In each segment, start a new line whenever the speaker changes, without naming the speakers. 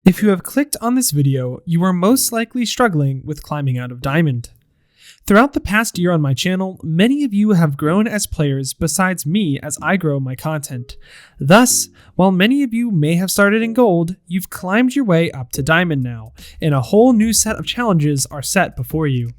If you have clicked on this video, you are most likely struggling with climbing out of Diamond. Throughout the past year on my channel, many of you have grown as players besides me as I grow my content. Thus, while many of you may have started in Gold, you've climbed your way up to Diamond now, and a whole new set of challenges are set before you.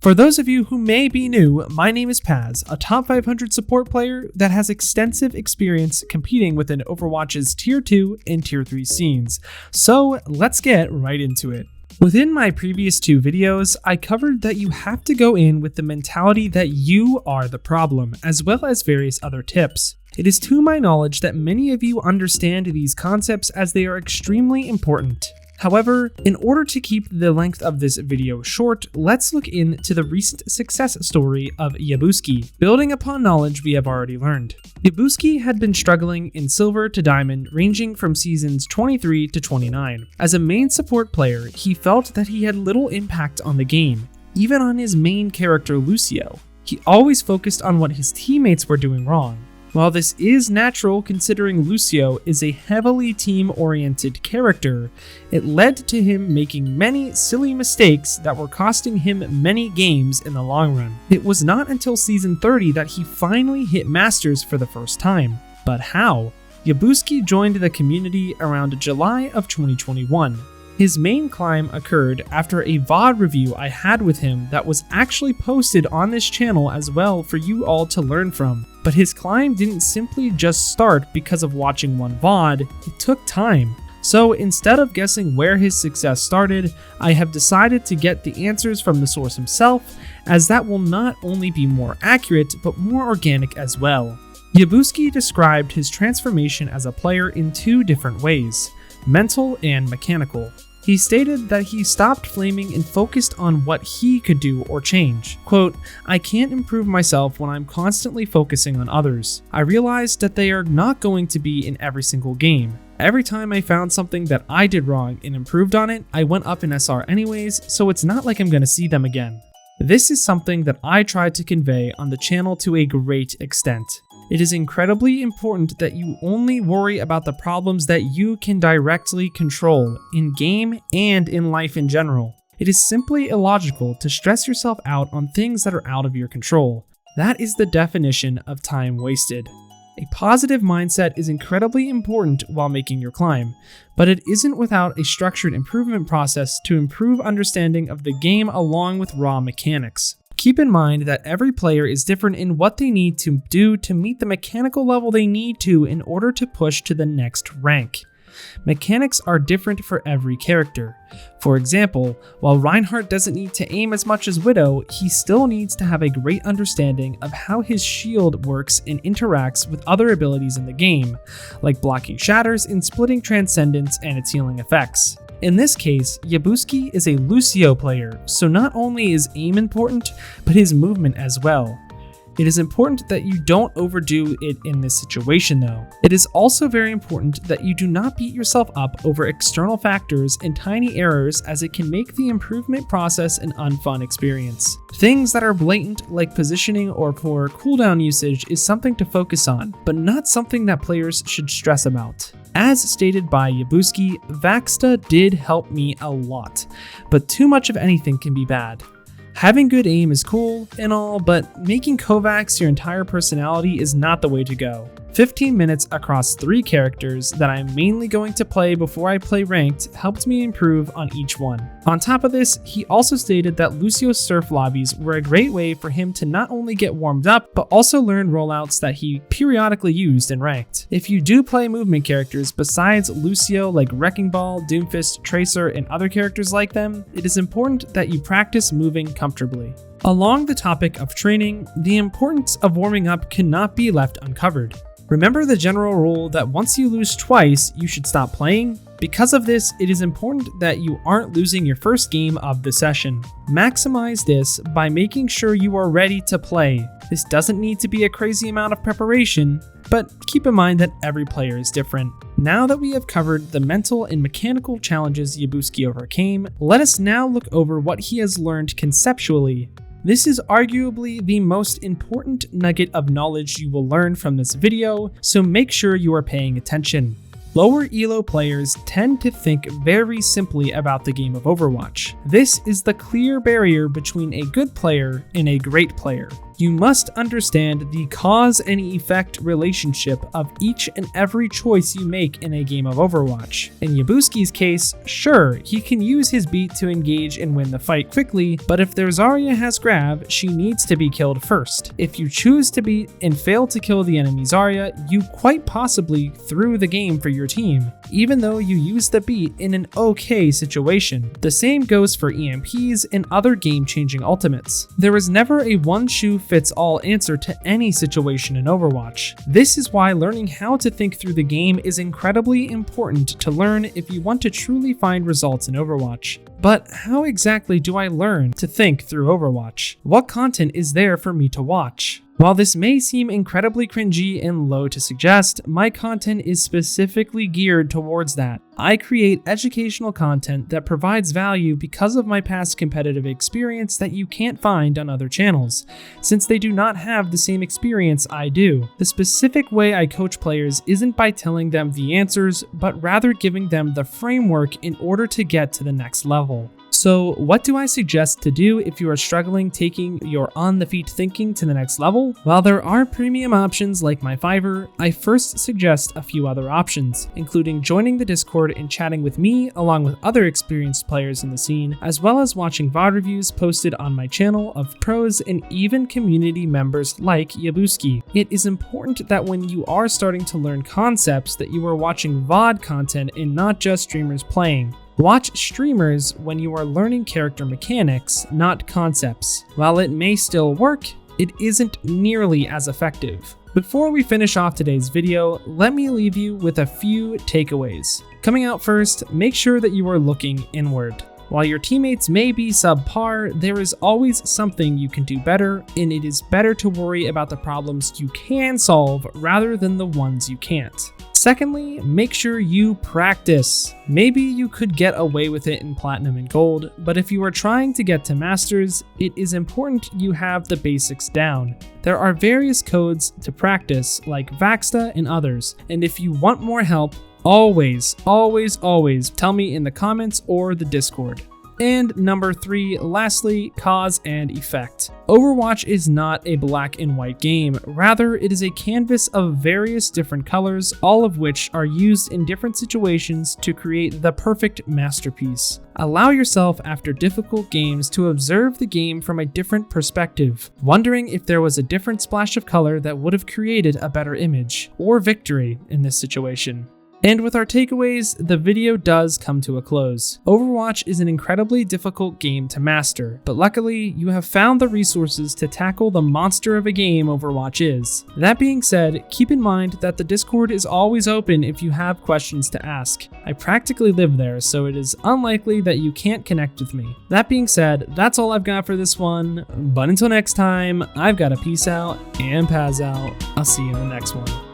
For those of you who may be new, my name is Paz, a top 500 support player that has extensive experience competing within Overwatch's Tier 2 and Tier 3 scenes, so let's get right into it. Within my previous two videos, I covered that you have to go in with the mentality that you are the problem, as well as various other tips. It is to my knowledge that many of you understand these concepts as they are extremely important. However, in order to keep the length of this video short, let's look into the recent success story of Yabooski, building upon knowledge we have already learned. Yabooski had been struggling in Silver to Diamond, ranging from seasons 23 to 29. As a main support player, he felt that he had little impact on the game, even on his main character Lucio. He always focused on what his teammates were doing wrong. While this is natural considering Lucio is a heavily team-oriented character, it led to him making many silly mistakes that were costing him many games in the long run. It was not until season 30 that he finally hit Masters for the first time. But how? Yabooski joined the community around July of 2021. His main climb occurred after a VOD review I had with him that was actually posted on this channel as well for you all to learn from. But his climb didn't simply just start because of watching one VOD, it took time. So instead of guessing where his success started, I have decided to get the answers from the source himself, as that will not only be more accurate, but more organic as well. Yabooski described his transformation as a player in two different ways: mental and mechanical. He stated that he stopped flaming and focused on what he could do or change. Quote, "I can't improve myself when I'm constantly focusing on others. I realized that they are not going to be in every single game. Every time I found something that I did wrong and improved on it, I went up in SR anyways, so it's not like I'm gonna see them again." This is something that I tried to convey on the channel to a great extent. It is incredibly important that you only worry about the problems that you can directly control, in game and in life in general. It is simply illogical to stress yourself out on things that are out of your control. That is the definition of time wasted. A positive mindset is incredibly important while making your climb, but it isn't without a structured improvement process to improve understanding of the game along with raw mechanics. Keep in mind that every player is different in what they need to do to meet the mechanical level they need to in order to push to the next rank. Mechanics are different for every character. For example, while Reinhardt doesn't need to aim as much as Widow, he still needs to have a great understanding of how his shield works and interacts with other abilities in the game, like blocking shatters and splitting Transcendence and its healing effects. In this case, Yabooski is a Lucio player, so not only is aim important, but his movement as well. It is important that you don't overdo it in this situation though. It is also very important that you do not beat yourself up over external factors and tiny errors, as it can make the improvement process an unfun experience. Things that are blatant like positioning or poor cooldown usage is something to focus on, but not something that players should stress about. As stated by Yabooski, Vaxta did help me a lot, but too much of anything can be bad. Having good aim is cool and all, but making Kovacs your entire personality is not the way to go. 15 minutes across 3 characters that I'm mainly going to play before I play ranked helped me improve on each one. On top of this, he also stated that Lucio's surf lobbies were a great way for him to not only get warmed up, but also learn rollouts that he periodically used in ranked. If you do play movement characters besides Lucio like Wrecking Ball, Doomfist, Tracer, and other characters like them, it is important that you practice moving comfortably. Along the topic of training, the importance of warming up cannot be left uncovered. Remember the general rule that once you lose twice, you should stop playing? Because of this, it is important that you aren't losing your first game of the session. Maximize this by making sure you are ready to play. This doesn't need to be a crazy amount of preparation, but keep in mind that every player is different. Now that we have covered the mental and mechanical challenges Yabooski overcame, let us now look over what he has learned conceptually. This is arguably the most important nugget of knowledge you will learn from this video, so make sure you are paying attention. Lower elo players tend to think very simply about the game of Overwatch. This is the clear barrier between a good player and a great player. You must understand the cause and effect relationship of each and every choice you make in a game of Overwatch. In Yabooski's case, sure, he can use his beat to engage and win the fight quickly, but if their Zarya has grab, she needs to be killed first. If you choose to beat and fail to kill the enemy Zarya, you quite possibly threw the game for your team, even though you used the beat in an okay situation. The same goes for EMPs and other game-changing ultimates. There is never a one-shoe-fits-all answer to any situation in Overwatch. This is why learning how to think through the game is incredibly important to learn if you want to truly find results in Overwatch. But how exactly do I learn to think through Overwatch? What content is there for me to watch? While this may seem incredibly cringy and low to suggest, my content is specifically geared towards that. I create educational content that provides value because of my past competitive experience that you can't find on other channels, since they do not have the same experience I do. The specific way I coach players isn't by telling them the answers, but rather giving them the framework in order to get to the next level. So what do I suggest to do if you are struggling taking your on-the-feet thinking to the next level? While there are premium options like my Fiverr, I first suggest a few other options, including joining the Discord and chatting with me along with other experienced players in the scene, as well as watching VOD reviews posted on my channel of pros and even community members like Yabooski. It is important that when you are starting to learn concepts that you are watching VOD content and not just streamers playing. Watch streamers when you are learning character mechanics, not concepts. While it may still work, it isn't nearly as effective. Before we finish off today's video, let me leave you with a few takeaways. Coming out first, make sure that you are looking inward. While your teammates may be subpar, there is always something you can do better, and it is better to worry about the problems you can solve rather than the ones you can't. Secondly, make sure you practice. Maybe you could get away with it in Platinum and Gold, but if you are trying to get to Masters, it is important you have the basics down. There are various codes to practice, like Vaxta and others, and if you want more help, always tell me in the comments or the Discord. And number 3, lastly, cause and effect. Overwatch is not a black and white game, rather it is a canvas of various different colors, all of which are used in different situations to create the perfect masterpiece. Allow yourself after difficult games to observe the game from a different perspective, wondering if there was a different splash of color that would have created a better image, or victory in this situation. And with our takeaways, the video does come to a close. Overwatch is an incredibly difficult game to master, but luckily you have found the resources to tackle the monster of a game Overwatch is. That being said, keep in mind that the Discord is always open if you have questions to ask. I practically live there, so it is unlikely that you can't connect with me. That being said, that's all I've got for this one, but until next time, I've got to peace out and paz out. I'll see you in the next one.